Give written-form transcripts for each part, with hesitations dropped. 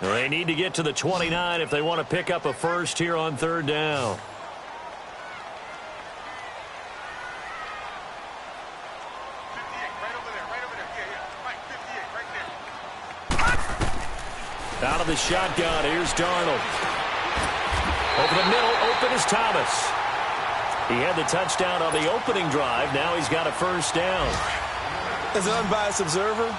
They need to get to the 29 if they want to pick up a first here on third down. Out of the shotgun, here's Darnold. Over the middle, open is Thomas. He had the touchdown on the opening drive. Now he's got a first down. As an unbiased observer,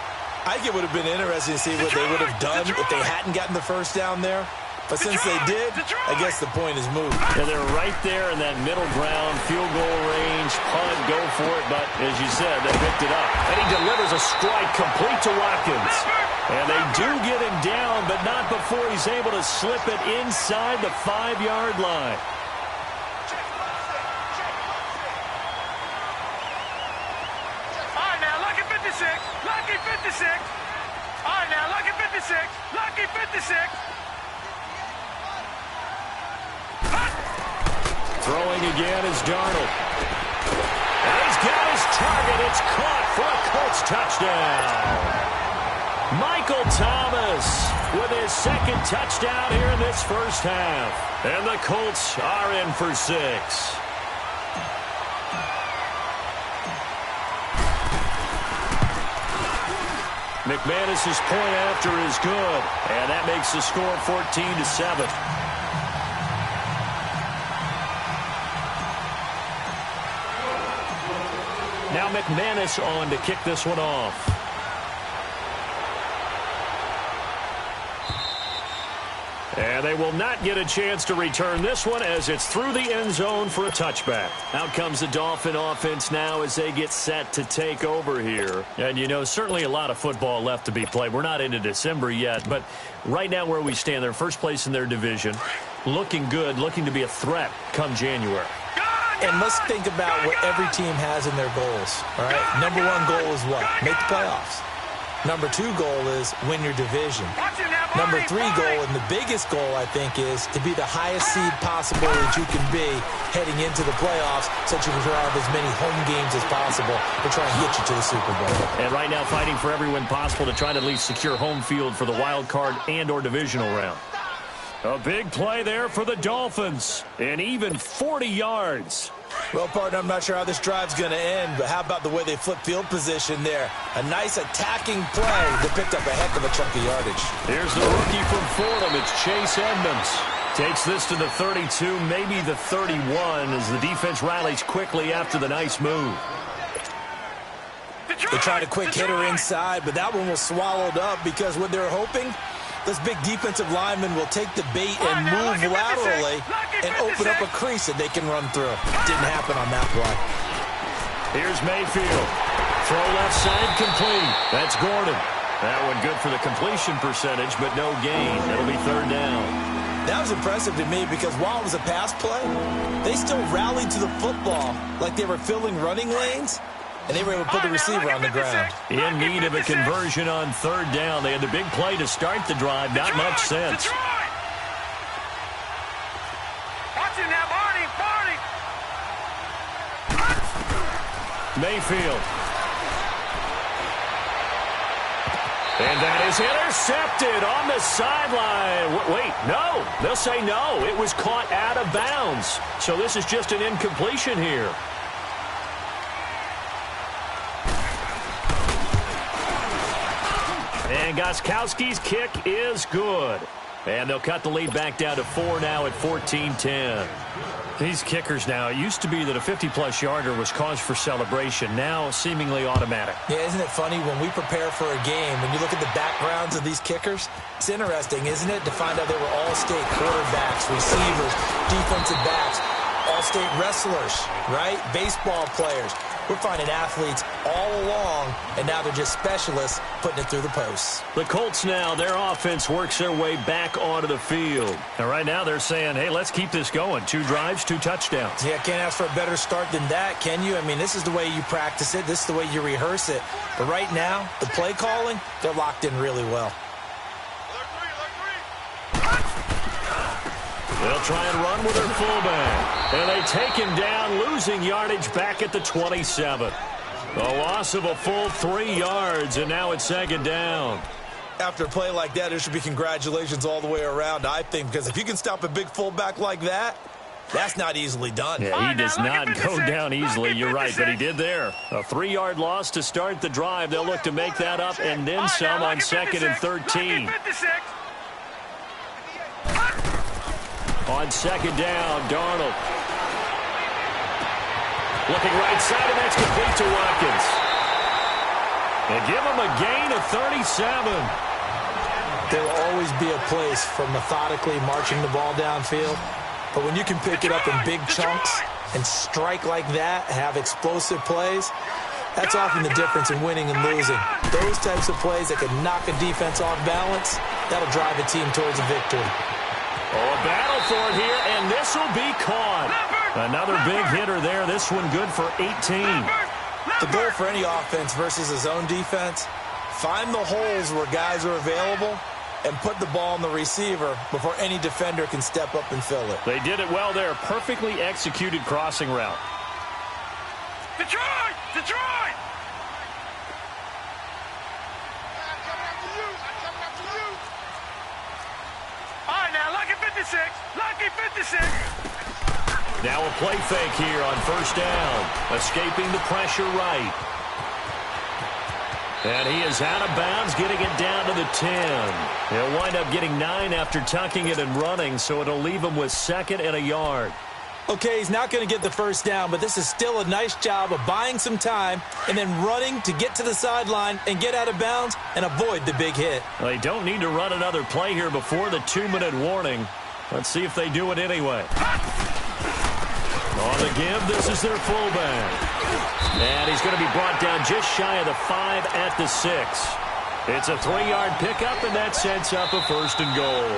I think it would have been interesting to see what they would have done if they hadn't gotten the first down there. But since they did, I guess the point is moved. Yeah, they're right there in that middle ground, field goal range, punt, go for it. But as you said, they picked it up. And he delivers a strike complete to Watkins. And they do get him down, but not before he's able to slip it inside the 5-yard line. All right, now, lucky 56. Lucky 56. All right, now, lucky 56. Lucky 56. Throwing again is Darnold. And he's got his target. It's caught for a Colts touchdown. Michael Thomas with his second touchdown here in this first half. And the Colts are in for 6. McManus's point after is good. And that makes the score 14-7. Now McManus on to kick this one off. And they will not get a chance to return this one as it's through the end zone for a touchback. Out comes the Dolphin offense now as they get set to take over here. And, you know, certainly a lot of football left to be played. We're not into December yet, but right now where we stand, they're first place in their division. Looking good, looking to be a threat come January. And let's think about what every team has in their goals, all right? Number 1 goal is what? Make the playoffs. Number 2 goal is win your division. Number 3 goal, and the biggest goal, I think, is to be the highest seed possible that you can be heading into the playoffs so that you can have as many home games as possible to try and get you to the Super Bowl. And right now fighting for every win possible to try to at least secure home field for the wild card and or divisional round. A big play there for the Dolphins. And even 40 yards. Well, partner, I'm not sure how this drive's going to end, but how about the way they flip field position there? A nice attacking play that picked up a heck of a chunk of yardage. Here's the rookie from Fordham. It's Chase Edmonds. Takes this to the 32, maybe the 31, as the defense rallies quickly after the nice move. They tried a quick hitter inside, but that one was swallowed up because what they're hoping, this big defensive lineman will take the bait and move laterally and open up a crease that they can run through. Didn't happen on that play. Here's Mayfield. Throw left side complete. That's Gordon. That one good for the completion percentage, but no gain. It'll be third down. That was impressive to me because while it was a pass play, they still rallied to the football like they were filling running lanes. And they were able to put the receiver on the ground. In need of a conversion on third down. They had the big play to start the drive. Not much sense. Watching that, Barney. Mayfield. And that is intercepted on the sideline. Wait, no. They'll say no. It was caught out of bounds. So this is just an incompletion here. And Gostkowski's kick is good. And they'll cut the lead back down to 4 now at 14-10. These kickers now, it used to be that a 50-plus yarder was cause for celebration. Now seemingly automatic. Yeah, isn't it funny when we prepare for a game, when you look at the backgrounds of these kickers, it's interesting, isn't it, to find out they were all-state quarterbacks, receivers, defensive backs, all-state wrestlers, right? Baseball players. We're finding athletes all along, and now they're just specialists putting it through the posts. The Colts now, their offense works their way back onto the field. And right now they're saying, hey, let's keep this going. 2 drives, 2 touchdowns. Yeah, can't ask for a better start than that, can you? I mean, this is the way you practice it. This is the way you rehearse it. But right now, the play calling, they're locked in really well. They'll try and run with their fullback. And they take him down, losing yardage back at the 27. A loss of a full 3 yards, and now it's second down. After a play like that, there should be congratulations all the way around, I think, because if you can stop a big fullback like that, that's not easily done. Yeah, he does not go down easily. You're right, but he did there. A 3-yard loss to start the drive. They'll look to make that up and then some on 2nd and 13. On 2nd down, Darnold. Looking right side, and that's complete to Watkins. They give him a gain of 37. There will always be a place for methodically marching the ball downfield. But when you can pick it up in big chunks and strike like that, have explosive plays, that's often the difference in winning and losing. Those types of plays that can knock a defense off balance, that'll drive a team towards a victory. Oh, a battle for it here, and this will be caught. Another big hitter there. This one good for 18. The goal for any offense versus a zone defense, find the holes where guys are available and put the ball on the receiver before any defender can step up and fill it. They did it well there. Perfectly executed crossing route. Detroit! Detroit! All right, now, lucky 56. Lucky 56. Now a play fake here on 1st down. Escaping the pressure right. And he is out of bounds, getting it down to the 10. He'll wind up getting 9 after tucking it and running, so it'll leave him with 2nd and a yard. Okay, he's not going to get the 1st down, but this is still a nice job of buying some time and then running to get to the sideline and get out of bounds and avoid the big hit. They don't need to run another play here before the 2-minute warning. Let's see if they do it anyway. On the give, this is their fullback. And he's going to be brought down just shy of the 5 at the 6. It's a 3-yard pickup, and that sets up a 1st and goal.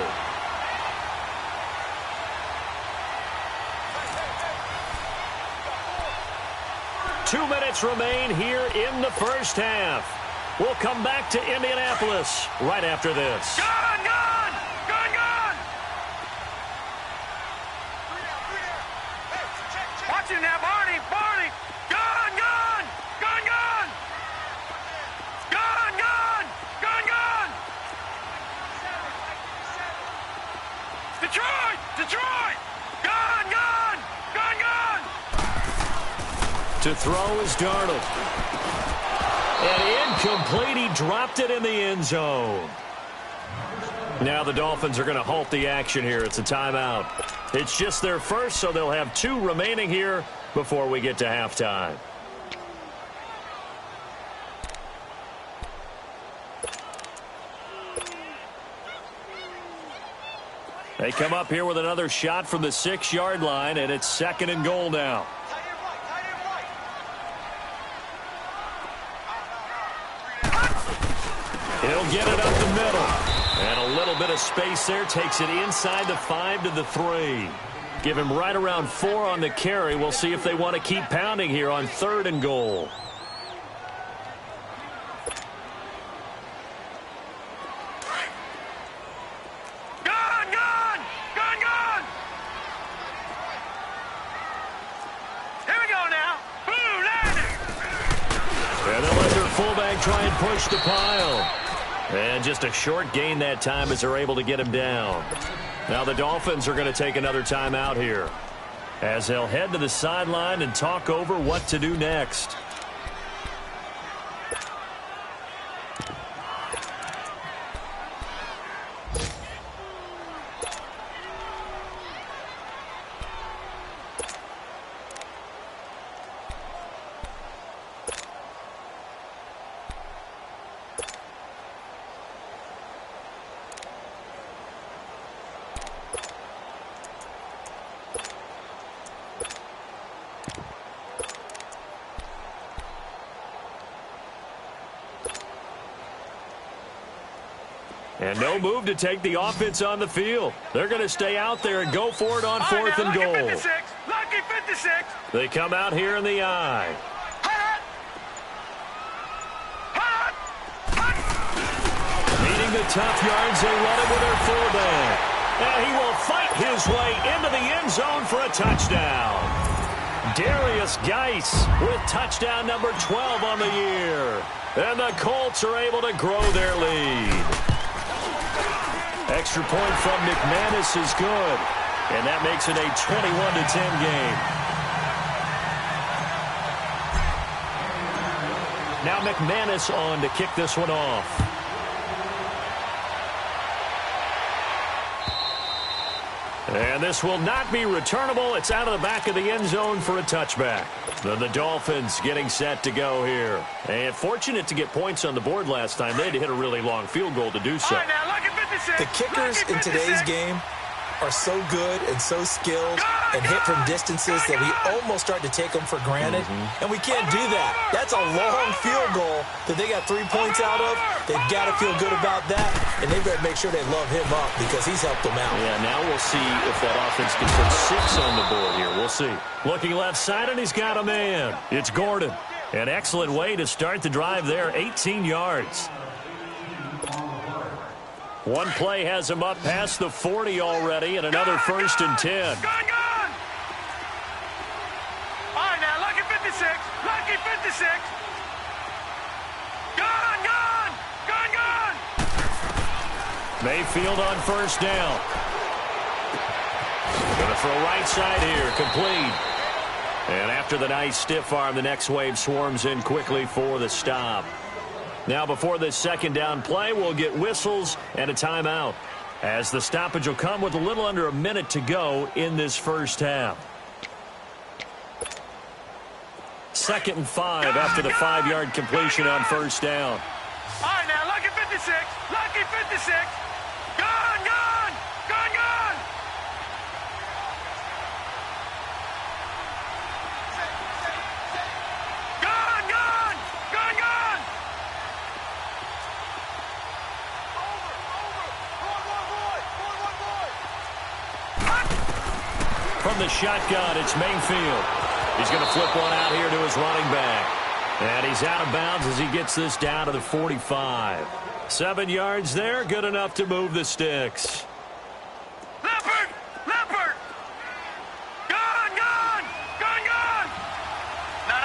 Two minutes remain here in the 1st half. We'll come back to Indianapolis right after this. Gone, gone! Gone, gone! Watch him now, Barney! Barney! Gone, gone! Gone, gone! Gone, gone! Gone, gone! Detroit! Detroit! Gone, gone! Gone, gone! To throw is Darnold. And incomplete. He dropped it in the end zone. Now the Dolphins are going to halt the action here. It's a timeout. It's just their first, so they'll have 2 remaining here before we get to halftime. They come up here with another shot from the 6-yard line, and it's 2nd and goal now. He'll get it up the middle. And a little bit of space there. Takes it inside the 5 to the 3. Give him right around 4 on the carry. We'll see if they want to keep pounding here on 3rd and goal. Gone, gone! Gone, gone! Here we go now. Boom, landing! And they'll let their fullback try and push the pile. And just a short gain that time as they're able to get him down. Now the Dolphins are going to take another timeout here as they'll head to the sideline and talk over what to do next. And no move to take the offense on the field. They're going to stay out there and go for it on 4th and goal. Lucky 56. Lucky 56. They come out here in the eye. Hot! Hot! Hot! Meeting the tough yards, they run it with their fullback. And he will fight his way into the end zone for a touchdown. Darius Geis with touchdown number 12 on the year. And the Colts are able to grow their lead. extra point from McManus is good. And that makes it a 21-10 game. Now McManus on to kick this one off. And this will not be returnable. It's out of the back of the end zone for a touchback. Then the Dolphins getting set to go here. And fortunate to get points on the board last time. They had to hit a really long field goal to do so. The kickers in today's game are so good and so skilled and hit from distances that we almost start to take them for granted. And we can't do that. That's a long field goal that they got 3 points out of. They've got to feel good about that, and they better make sure they love him up because he's helped them out. Yeah, now we'll see if that offense can put 6 on the board here. We'll see. Looking left side, and he's got a man. It's Gordon. An excellent way to start the drive there, 18 yards. One play has him up past the 40 already, and another 1st and 10. Gone! All right, now, lucky 56. Lucky 56. Gone! Mayfield on 1st down. Gonna throw right side here, complete. And after the nice stiff arm, the next wave swarms in quickly for the stop. Now before this 2nd down play, we'll get whistles and a timeout, as the stoppage will come with a little under a minute to go in this first half. 2nd and 5 after the 5-yard completion on 1st down. All right, now, lucky 56. Lucky 56. Gone! From the shotgun, it's Mayfield. He's going to flip one out here to his running back. And he's out of bounds as he gets this down to the 45. 7 yards there, good enough to move the sticks. Leopard! Gone! No.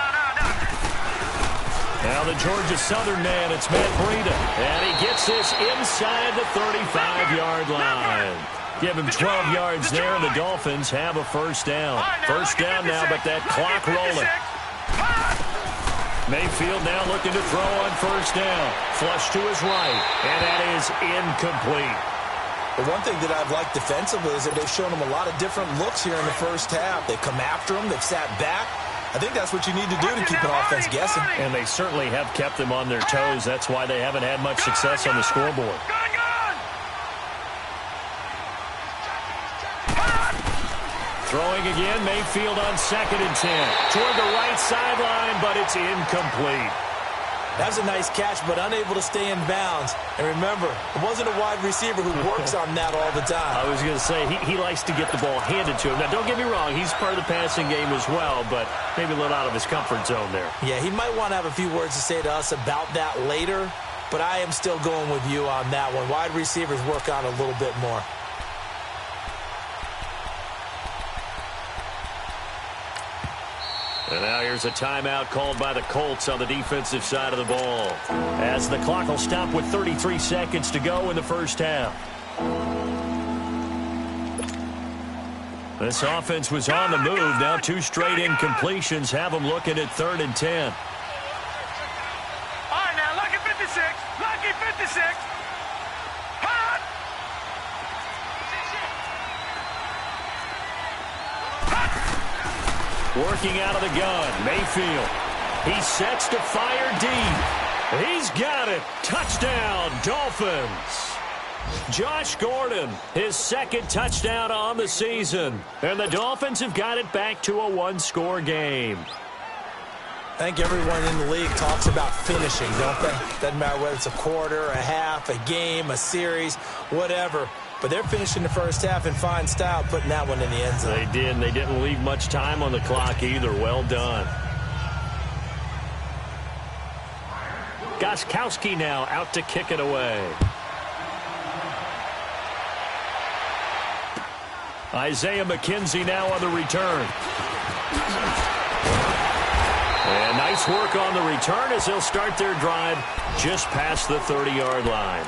Now the Georgia Southern man, it's Matt Breida. And he gets this inside the 35-yard line. Give him 12 yards there, and the Dolphins have a 1st down. 1st down now, but that clock rolling. Mayfield now looking to throw on 1st down. Flush to his right, and that is incomplete. The one thing that I've liked defensively is that they've shown them a lot of different looks here in the first half. They've come after them. They've sat back. I think that's what you need to do to keep an offense guessing. And they certainly have kept them on their toes. That's why they haven't had much success on the scoreboard. Throwing again, Mayfield on 2nd and 10. Toward the right sideline, but it's incomplete. That was a nice catch, but unable to stay in bounds. And remember, it wasn't a wide receiver who works on that all the time. I was going to say, he likes to get the ball handed to him. Now, don't get me wrong, he's part of the passing game as well, but maybe a little out of his comfort zone there. Yeah, he might want to have a few words to say to us about that later, but I am still going with you on that one. Wide receivers work on a little bit more. And now here's a timeout called by the Colts on the defensive side of the ball, as the clock will stop with 33 seconds to go in the first half. This offense was on the move. Now 2 straight incompletions have them looking at 3rd and 10. All right, now, lucky 56. Lucky 56. Hot! Working out of the gun, Mayfield. He sets to fire deep. He's got it. Touchdown, Dolphins. Josh Gordon, his 2nd touchdown on the season. And the Dolphins have got it back to a 1-score game. I think everyone in the league talks about finishing, don't they? Doesn't matter whether it's a quarter, a half, a game, a series, whatever. But they're finishing the first half in fine style, putting that one in the end zone. They did, and they didn't leave much time on the clock either. Well done. Gostkowski now out to kick it away. Isaiah McKenzie now on the return. And nice work on the return as they'll start their drive just past the 30-yard line.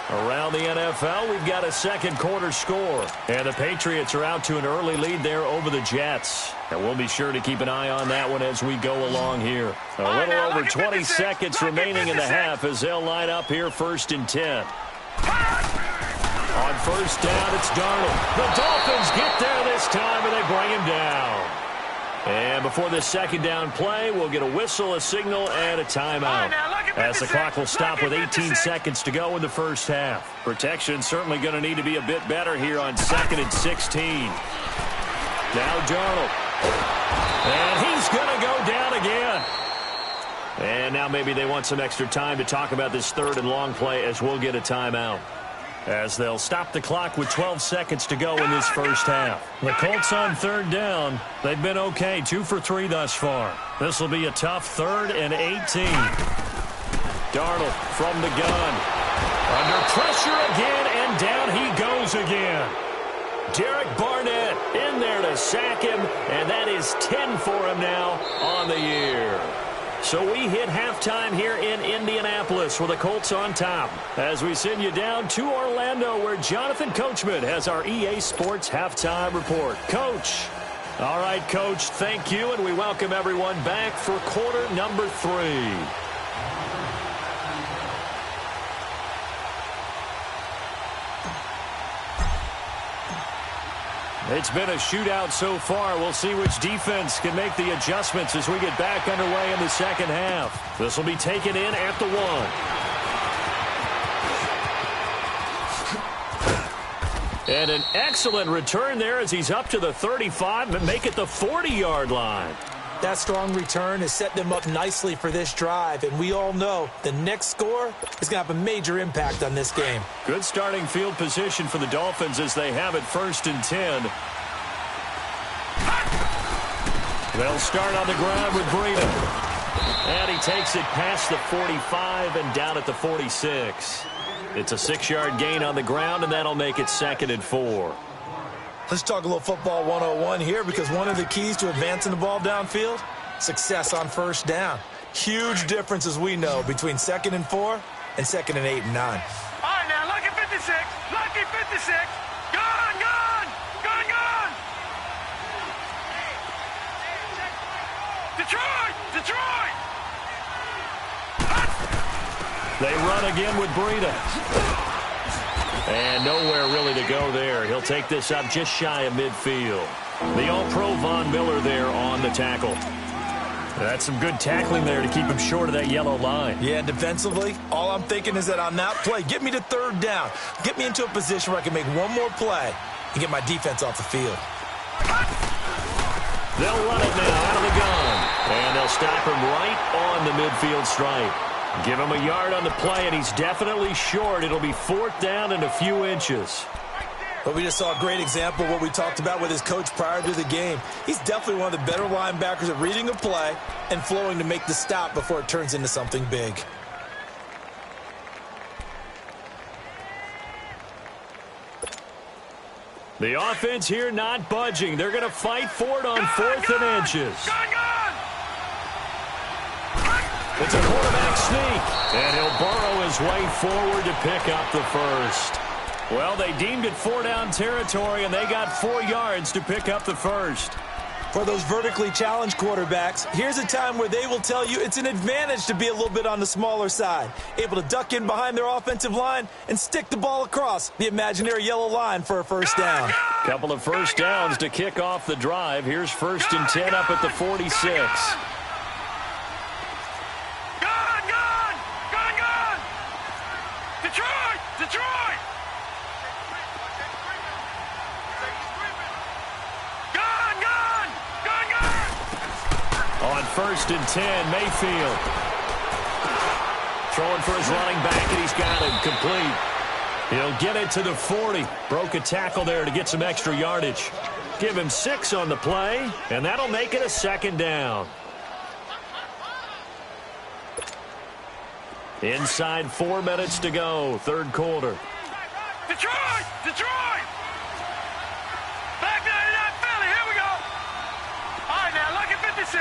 Around the NFL, we've got a second quarter score. And the Patriots are out to an early lead there over the Jets. And we'll be sure to keep an eye on that one as we go along here. A little over 20 seconds remaining in the half as they'll line up here 1st and 10. On first down, it's Darnold. The Dolphins get there this time, and they bring him down. And before this second down play, we'll get a whistle, a signal, and a timeout. As the clock will stop with 18 seconds to go in the first half. Protection certainly going to need to be a bit better here on 2nd and 16. Now Darnold. And he's going to go down again. And now maybe they want some extra time to talk about this 3rd and long play as we'll get a timeout. As they'll stop the clock with 12 seconds to go in this first half. The Colts on 3rd down. They've been okay, 2 for 3 thus far. This will be a tough 3rd and 18. Darnold from the gun. Under pressure again, and down he goes again. Derek Barnett in there to sack him, and that is 10 for him now on the year. So we hit halftime here in Indianapolis with the Colts on top as we send you down to Orlando where Jonathan Coachman has our EA Sports halftime report. Coach. All right, Coach, thank you, and we welcome everyone back for quarter number 3. It's been a shootout so far. We'll see which defense can make the adjustments as we get back underway in the second half. This will be taken in at the 1. And an excellent return there as he's up to the 35, but make it the 40-yard line. That strong return has set them up nicely for this drive, and we all know the next score is going to have a major impact on this game. Good starting field position for the Dolphins as they have it 1st and 10. They'll start on the ground with Breida. And he takes it past the 45 and down at the 46. It's a 6-yard gain on the ground, and that'll make it 2nd and 4. Let's talk a little football 101 here because one of the keys to advancing the ball downfield, success on first down. Huge difference, as we know, between 2nd and 4 and 2nd and 8 and 9. All right, now, lucky 56. Lucky 56. Gone, gone. Gone, gone. Detroit. Detroit. They run again with Breida. And nowhere really to go there. He'll take this up just shy of midfield. The All-Pro Von Miller there on the tackle. That's some good tackling there to keep him short of that yellow line. Yeah, defensively, all I'm thinking is that on that play, get me to 3rd down. Get me into a position where I can make one more play and get my defense off the field. They'll run it now out of the gun. And they'll stop him right on the midfield stripe. Give him a yard on the play, and he's definitely short. It'll be 4th down and a few inches. But we just saw a great example of what we talked about with his coach prior to the game. He's definitely one of the better linebackers at reading a play and flowing to make the stop before it turns into something big. The offense here not budging. They're going to fight for it on 4th and inches. It's a quarterback sneak, and he'll burrow his way forward to pick up the 1st. Well, they deemed it 4-down territory, and they got 4 yards to pick up the 1st. For those vertically challenged quarterbacks, here's a time where they will tell you it's an advantage to be a little bit on the smaller side, able to duck in behind their offensive line and stick the ball across the imaginary yellow line for a 1st down. Couple of 1st downs to kick off the drive. Here's 1st and 10 up at the 46. Detroit! Gone! On 1st and 10, Mayfield. Throwing for his running back, and he's got it complete. He'll get it to the 40. Broke a tackle there to get some extra yardage. Give him 6 on the play, and that'll make it a 2nd down. Inside 4 minutes to go, 3rd quarter. Detroit! Back down to that Philly, here we go. All right, now, lucky 56.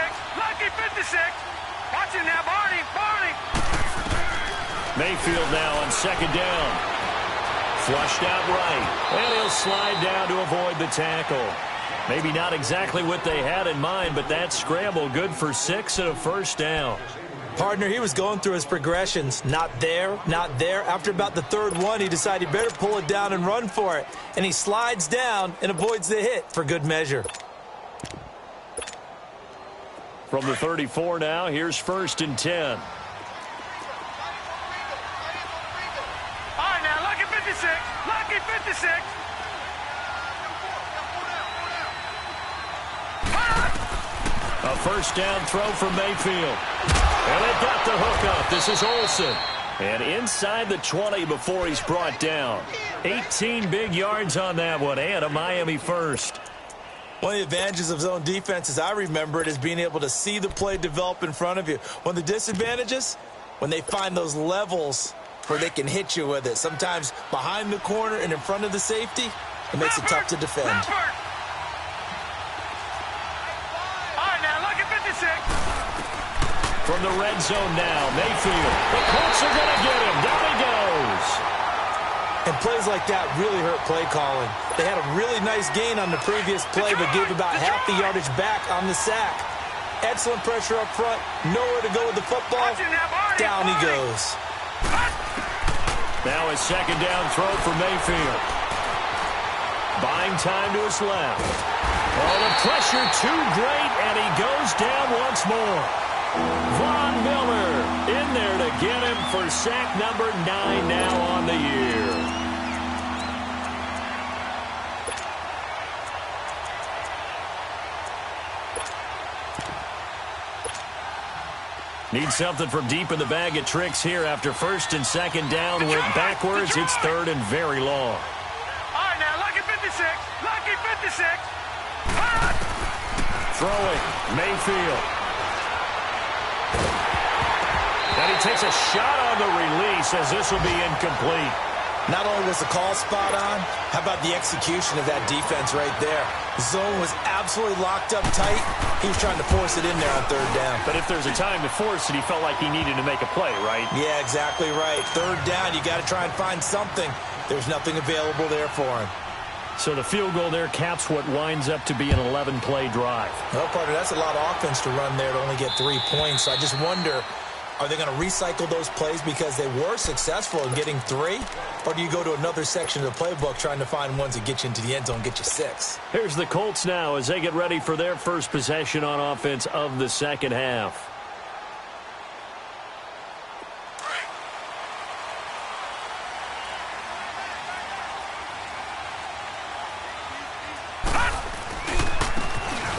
Watch it now, Barney. Mayfield now on 2nd down. Flushed out right. And he'll slide down to avoid the tackle. Maybe not exactly what they had in mind, but that scramble good for 6 and a first down. Partner, he was going through his progressions. Not there, not there. After about the third one, he decided he better pull it down and run for it. And he slides down and avoids the hit for good measure. From the 34 now, here's 1st and 10. All right, now, lucky 56. Lucky 56. A first down throw from Mayfield. And they got the hook up. This is Olsen. And inside the 20 before he's brought down. 18 big yards on that one, and a Miami first. One of the advantages of zone defense, as I remember it, is being able to see the play develop in front of you. One of the disadvantages, when they find those levels where they can hit you with it. Sometimes behind the corner and in front of the safety, it makes it tough to defend. From the red zone now, Mayfield. The Colts are going to get him. Down he goes. And plays like that really hurt play calling. They had a really nice gain on the previous play, but gave about half the yardage back on the sack. Excellent pressure up front. Nowhere to go with the football. Down he goes. Now a second down throw for Mayfield. Buying time to his left. Oh, the pressure too great, and he goes down once more. Von Miller in there to get him for sack number 9 now on the year. Need something from deep in the bag of tricks here after 1st and 2nd down. Went backwards. It's 3rd and very long. All right, now, lucky 56. Lucky 56. Throwing. Mayfield. And he takes a shot on the release as this will be incomplete. Not only was the call spot on, how about the execution of that defense right there? The zone was absolutely locked up tight. He was trying to force it in there on 3rd down. But if there's a time to force it, he felt like he needed to make a play, right? Yeah, exactly right. 3rd down, you got to try and find something. There's nothing available there for him. So the field goal there caps what winds up to be an 11-play drive. Well, partner, that's a lot of offense to run there to only get 3 points. So I just wonder, are they going to recycle those plays because they were successful in getting 3? Or do you go to another section of the playbook trying to find ones that get you into the end zone, get you 6? Here's the Colts now as they get ready for their first possession on offense of the second half.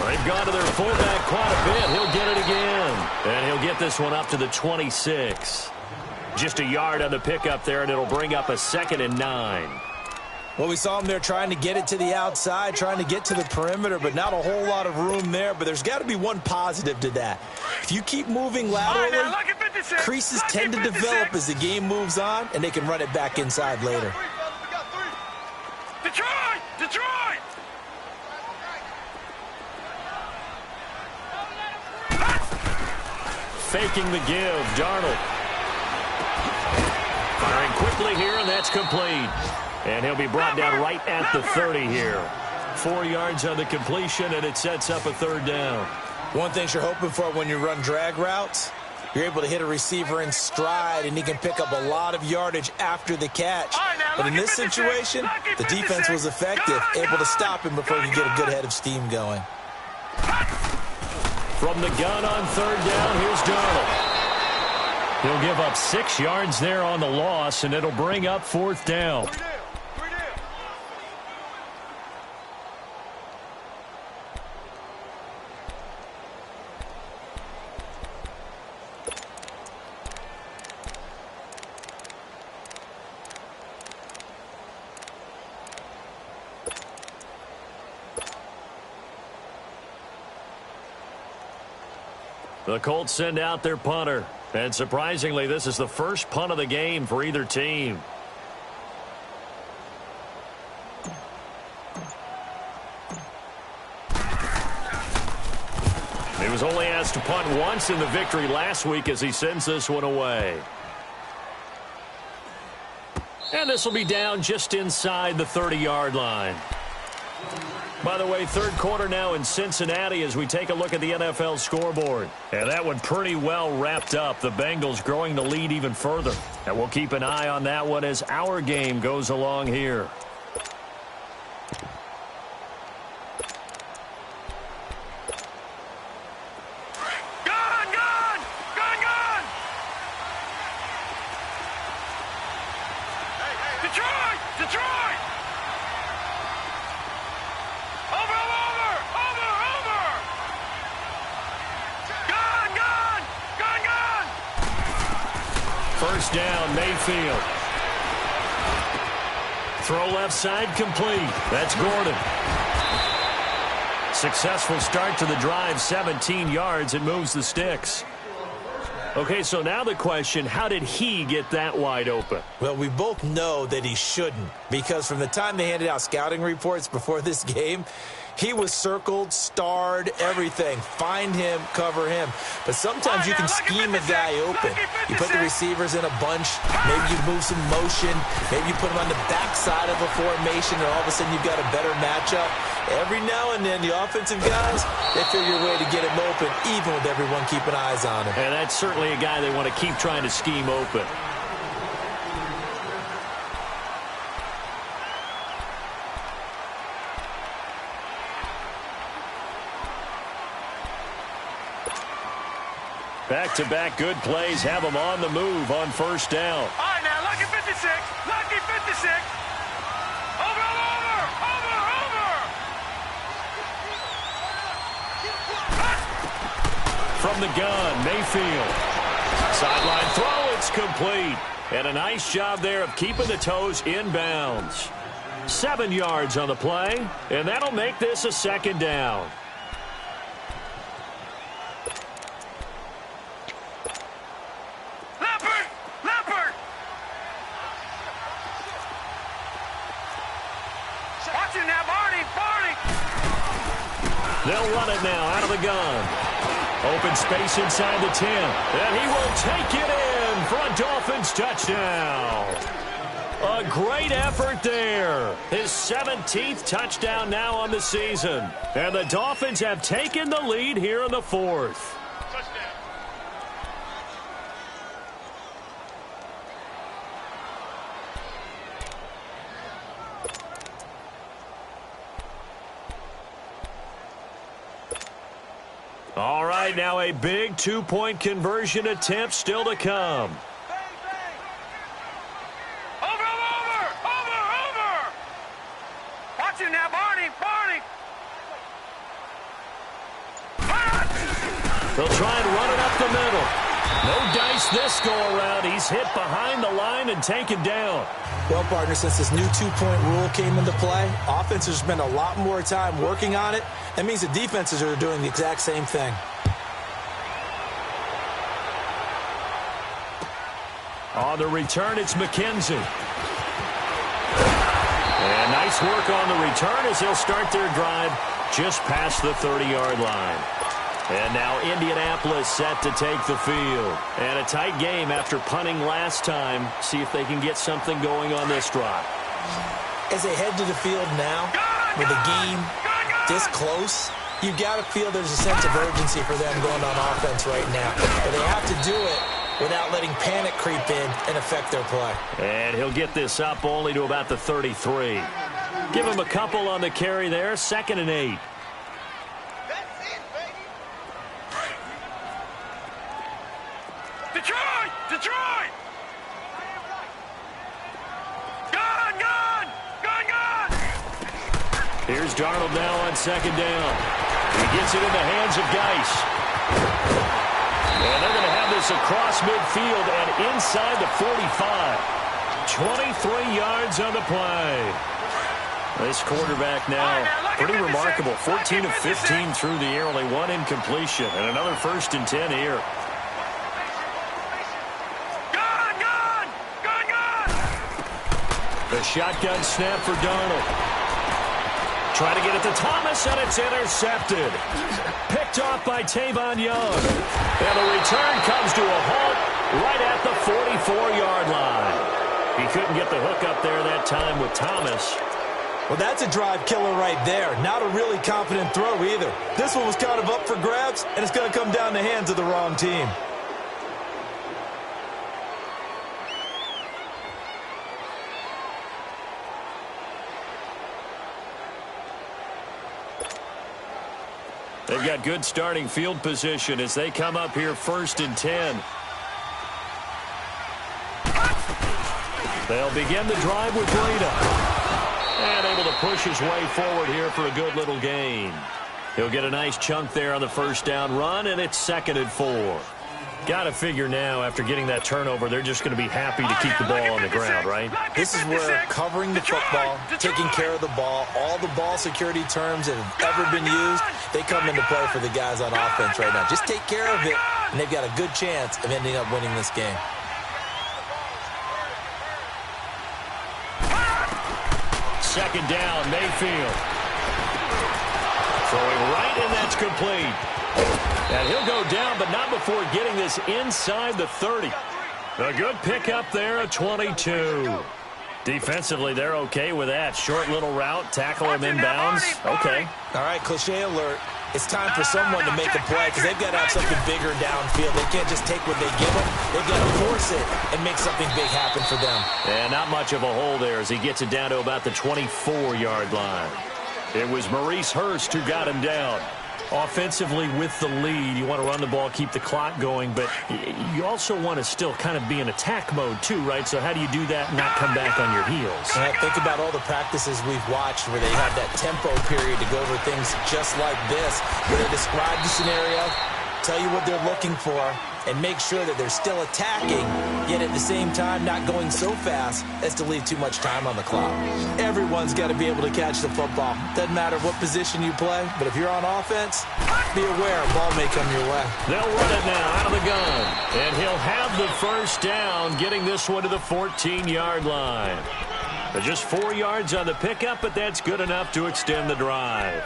They've gone to their fullback quite a bit. He'll get it again. And he'll get this one up to the 26. Just a yard on the pickup there, and it'll bring up a 2nd and 9. Well, we saw him there trying to get it to the outside, trying to get to the perimeter, but not a whole lot of room there. But there's got to be one positive to that. If you keep moving laterally, creases tend to develop as the game moves on, and they can run it back inside later. Detroit! Detroit! Faking the give, Darnold. Firing quickly here, and that's complete. And he'll be brought down right at the 30 here. 4 yards on the completion, and it sets up a 3rd down. One thing you're hoping for when you run drag routes, you're able to hit a receiver in stride, and he can pick up a lot of yardage after the catch. But in this situation, the defense was effective, able to stop him before he could get a good head of steam going. From the gun on 3rd down, here's Darnold. He'll give up 6 yards there on the loss, and it'll bring up 4th down. The Colts send out their punter. And surprisingly, this is the first punt of the game for either team. He was only asked to punt once in the victory last week as he sends this one away. And this will be down just inside the 30-yard line. By the way, third quarter now in Cincinnati as we take a look at the NFL scoreboard. And that one pretty well wrapped up. The Bengals growing the lead even further. And we'll keep an eye on that one as our game goes along here. First down, Mayfield. Throw left side complete. That's Gordon. Successful start to the drive, 17 yards. It moves the sticks. Okay, so now the question, how did he get that wide open? Well, we both know that he shouldn't, because from the time they handed out scouting reports before this game, he was circled, starred, everything. Find him, cover him. But sometimes you can scheme a guy open. You put the receivers in a bunch. Maybe you move some motion. Maybe you put him on the backside of a formation, and all of a sudden you've got a better matchup. Every now and then, the offensive guys, they figure a way to get him open, even with everyone keeping eyes on him. And that's certainly a guy they want to keep trying to scheme open. Back-to-back good plays have them on the move on first down. All right, now, lucky 56. Lucky 56. Over. From the gun, Mayfield. Sideline throw, it's complete. And a nice job there of keeping the toes in bounds. 7 yards on the play, and that'll make this a second down. They'll run it now out of the gun. Open space inside the 10. And he will take it in for a Dolphins touchdown. A great effort there. His 17th touchdown now on the season. And the Dolphins have taken the lead here in the fourth. All right, now a big two-point conversion attempt still to come. Over. Watch him now, Barney. They'll try and run it up the middle. No dice this go-around. He's hit behind the line and taken down. Well, partner, since this new two-point rule came into play, offenses spend a lot more time working on it. That means the defenses are doing the exact same thing. On the return, it's McKenzie. And nice work on the return as they'll start their drive just past the 30-yard line. And now Indianapolis set to take the field. And a tight game after punting last time. See if they can get something going on this drive. As they head to the field now, with the game this close, you've got to feel there's a sense of urgency for them going on offense right now. But they have to do it without letting panic creep in and affect their play. And he'll get this up only to about the 33. Give him a couple on the carry there, 2nd and 8. Detroit! Gun! Here's Darnold now on 2nd down. He gets it in the hands of Geis. And they're going to have this across midfield and inside the 45. 23 yards on the play. This quarterback now, pretty remarkable. 14 of 15 through the air, only one incompletion. And another 1st and 10 here. The shotgun snap for Darnold. Try to get it to Thomas, and it's intercepted. Picked off by Tavon Young. And the return comes to a halt right at the 44-yard line. He couldn't get the hook up there that time with Thomas. Well, that's a drive killer right there. Not a really confident throw either. This one was kind of up for grabs, and it's going to come down the hands of the wrong team. They've got good starting field position as they come up here 1st and 10. They'll begin the drive with Breida. And able to push his way forward here for a good little gain. He'll get a nice chunk there on the first down run, and it's 2nd and 4. Got to figure now, after getting that turnover, they're just going to be happy to keep the ball on the ground, right? This is where covering the football, taking care of the ball, all the ball security terms that have ever been used, they come into play for the guys on offense right now. Just take care of it, and they've got a good chance of ending up winning this game. Second down, Mayfield. Throwing right, and that's complete. And he'll go down, but not before getting this inside the 30. A good pickup there, a 22. Defensively, they're okay with that. Short little route, tackle him inbounds. Okay. All right, cliche alert. It's time for someone to make a play because they've got to have something bigger downfield. They can't just take what they give them. They've got to force it and make something big happen for them. And not much of a hole there as he gets it down to about the 24-yard line. It was Maurice Hurst who got him down. Offensively with the lead, you want to run the ball, keep the clock going, but you also want to still kind of be in attack mode too, right? So how do you do that and not come back on your heels? Think about all the practices we've watched where they have that tempo period to go over things just like this, where they describe the scenario, tell you what they're looking for, and make sure that they're still attacking, yet at the same time not going so fast as to leave too much time on the clock. Everyone's got to be able to catch the football. Doesn't matter what position you play, but if you're on offense, be aware a ball may come your way. They'll run it now out of the gun, and he'll have the first down, getting this one to the 14-yard line. Just 4 yards on the pickup, but that's good enough to extend the drive.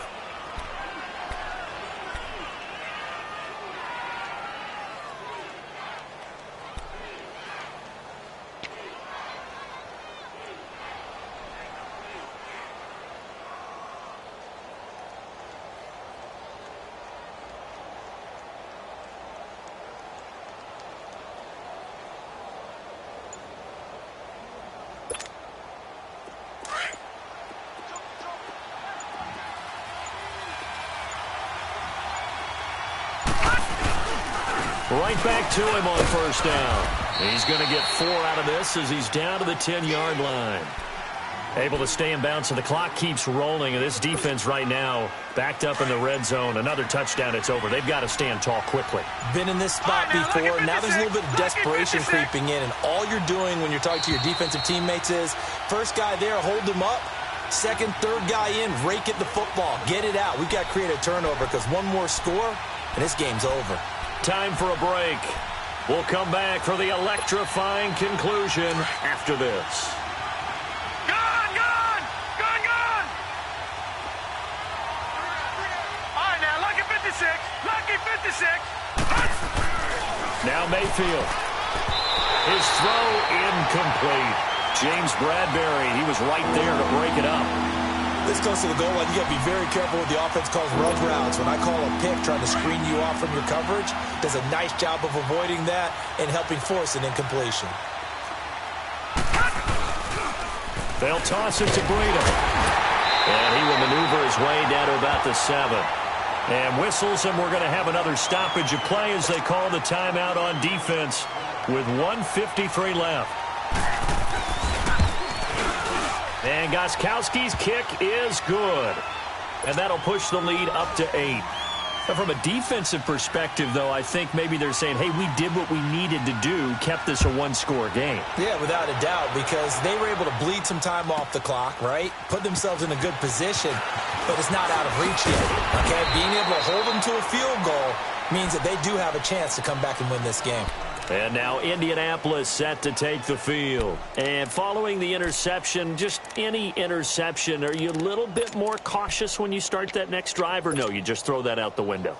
Right back to him on first down. He's going to get 4 out of this as he's down to the 10-yard line. Able to stay in bounds, so the clock keeps rolling, and this defense right now backed up in the red zone. Another touchdown, it's over. They've got to stand tall quickly. Been in this spot before. Now there's a little bit of desperation creeping in, and all you're doing when you're talking to your defensive teammates is first guy there, hold him up. Second, third guy in, rake at the football. Get it out. We've got to create a turnover because one more score, and this game's over. Time for a break. We'll come back for the electrifying conclusion after this. Gone! All right, now, lucky 56. Lucky 56. Now Mayfield. His throw incomplete. James Bradbury, he was right there to break it up. This goes to the goal line. You got to be very careful with the offense calls rub routes. When I call a pick trying to screen you off from your coverage, does a nice job of avoiding that and helping force an incompletion. They'll toss it to Breida. And he will maneuver his way down to about the 7. And whistles, and we're going to have another stoppage of play as they call the timeout on defense with 1:53 left. And Gostkowski's kick is good. And that'll push the lead up to 8. But from a defensive perspective, though, I think maybe they're saying, hey, we did what we needed to do, kept this a one-score game. Yeah, without a doubt, because they were able to bleed some time off the clock, right? Put themselves in a good position, but it's not out of reach yet. Okay, being able to hold them to a field goal means that they do have a chance to come back and win this game. And now Indianapolis set to take the field. And following the interception, just any interception, are you a little bit more cautious when you start that next drive, or no, you just throw that out the window?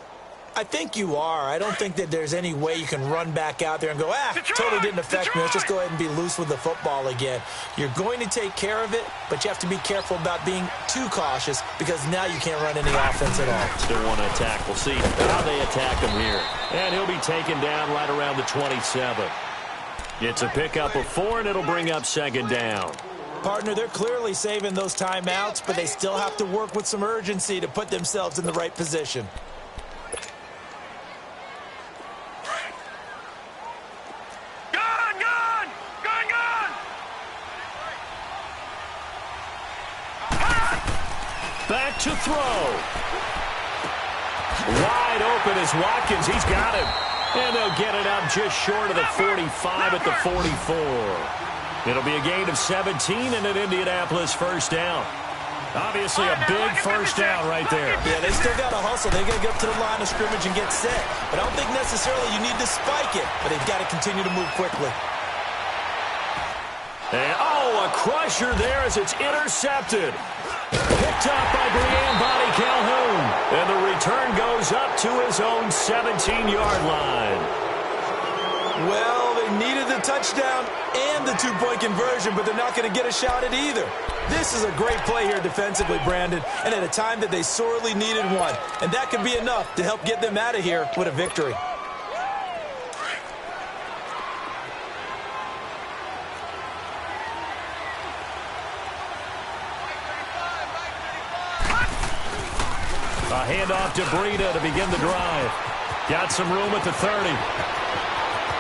I think you are. I don't think that there's any way you can run back out there and go, totally didn't affect me. Let's just go ahead and be loose with the football again. You're going to take care of it, but you have to be careful about being too cautious because now you can't run any offense at all. Still want to attack. We'll see how they attack him here. And he'll be taken down right around the 27. It's a pickup of 4, and it'll bring up second down. Partner, they're clearly saving those timeouts, but they still have to work with some urgency to put themselves in the right position. Back to throw. Wide open is Watkins. He's got him. And they'll get it up just short of the 45 at the 44. It'll be a gain of 17 and an Indianapolis first down. Obviously a big first down right there. Yeah, they still got to hustle. They got to get up to the line of scrimmage and get set. But I don't think necessarily you need to spike it. But they've got to continue to move quickly. And, a crusher there as it's intercepted. Picked up by Brian Body Calhoun. And the return goes up to his own 17-yard line. Well, they needed the touchdown and the two-point conversion, but they're not going to get a shot at either. This is a great play here defensively, Brandon, and at a time that they sorely needed one. And that could be enough to help get them out of here with a victory. A handoff to Breida to begin the drive. Got some room at the 30.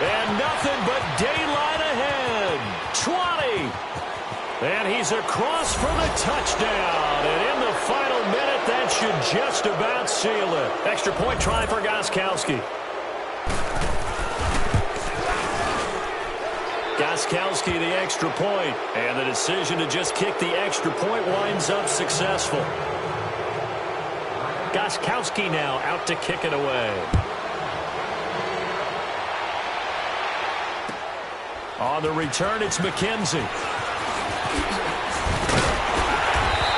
And nothing but daylight ahead. 20. And he's across for the touchdown. And in the final minute, that should just about seal it. Extra point try for Gostkowski. Gostkowski the extra point. And the decision to just kick the extra point winds up successful. Gostkowski now out to kick it away. On the return, it's McKenzie.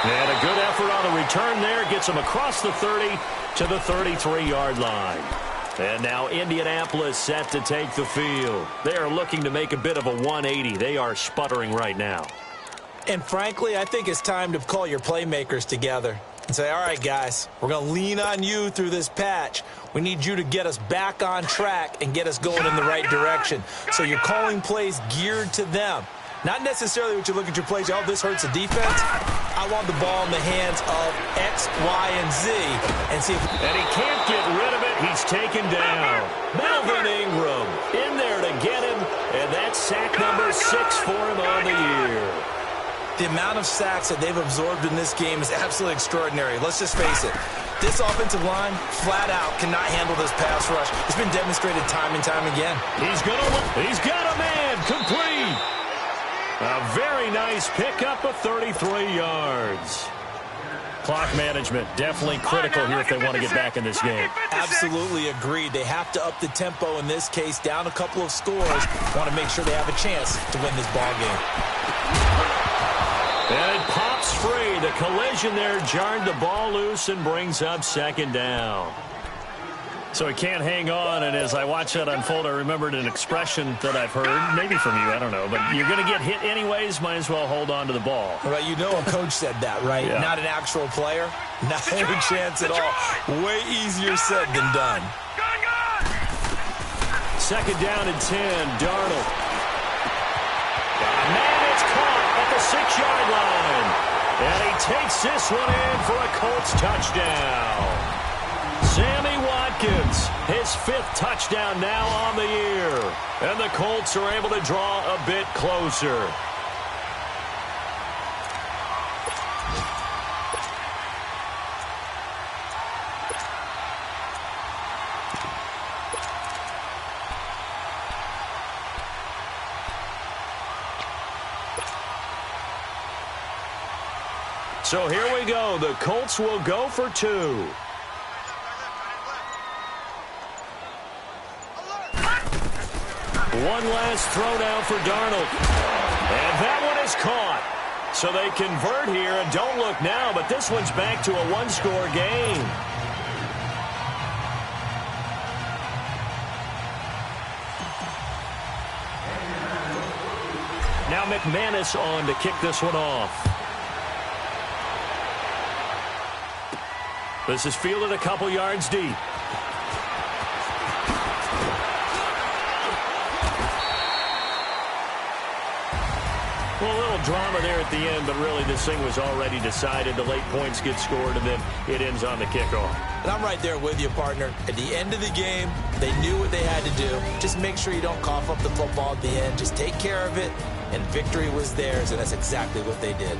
And a good effort on the return there. Gets him across the 30 to the 33-yard line. And now Indianapolis set to take the field. They are looking to make a bit of a 180. They are sputtering right now. And frankly, I think it's time to call your playmakers together and say, all right, guys, we're going to lean on you through this patch. We need you to get us back on track and get us going in the right direction. So you're calling plays geared to them. Not necessarily what you look at your plays, this hurts the defense. I want the ball in the hands of X, Y, and Z. And see if and he can't get rid of it. He's taken down. Melvin Ingram in there to get him. And that's sack number 6 for him on the year. The amount of sacks that they've absorbed in this game is absolutely extraordinary. Let's just face it. This offensive line, flat out, cannot handle this pass rush. It's been demonstrated time and time again. He's got a man complete. A very nice pickup of 33 yards. Clock management definitely critical here if they want to get back in this game. Absolutely agreed. They have to up the tempo in this case, down a couple of scores. Want to make sure they have a chance to win this ball game. And it pops free. The collision there jarred the ball loose and brings up second down. So he can't hang on, and as I watch that unfold, I remembered an expression that I've heard, maybe from you, I don't know, but you're going to get hit anyways, might as well hold on to the ball. Right, you know a coach said that, right? Yeah. Not an actual player, not any chance at all. Way easier said than done. Second down and 10, Darnold. Man, it's caught at the 6-yard line. And he takes this one in for a Colts touchdown. Sammy Watkins, his 5th touchdown now on the year. And the Colts are able to draw a bit closer. So here we go. The Colts will go for 2. One last throw now for Darnold. And that one is caught. So they convert here, and don't look now, but this one's back to a 1-score game. McManus on to kick this one off. This is fielded a couple yards deep. Well, a little drama there at the end, but really this thing was already decided. The late points get scored, and then it ends on the kickoff. And I'm right there with you, partner. At the end of the game, they knew what they had to do. Just make sure you don't cough up the football at the end. Just take care of it, and victory was theirs, and that's exactly what they did.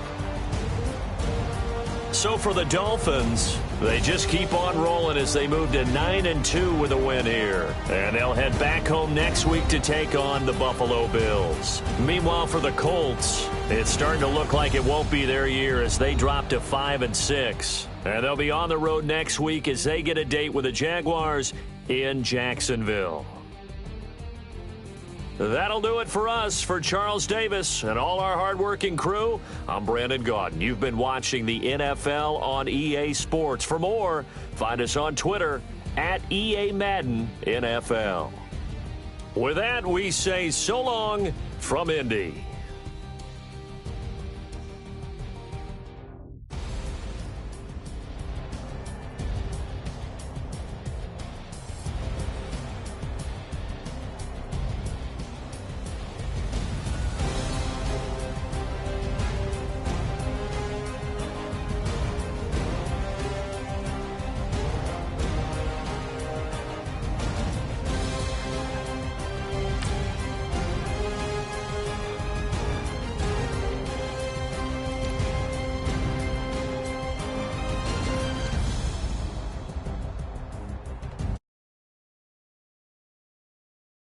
So for the Dolphins, they just keep on rolling as they move to 9-2 with a win here. And they'll head back home next week to take on the Buffalo Bills. Meanwhile, for the Colts, it's starting to look like it won't be their year as they drop to 5-6. And they'll be on the road next week as they get a date with the Jaguars in Jacksonville. That'll do it for us. For Charles Davis and all our hardworking crew, I'm Brandon Gaudin. You've been watching the NFL on EA Sports. For more, find us on Twitter at EA Madden NFL. With that, we say so long from Indy.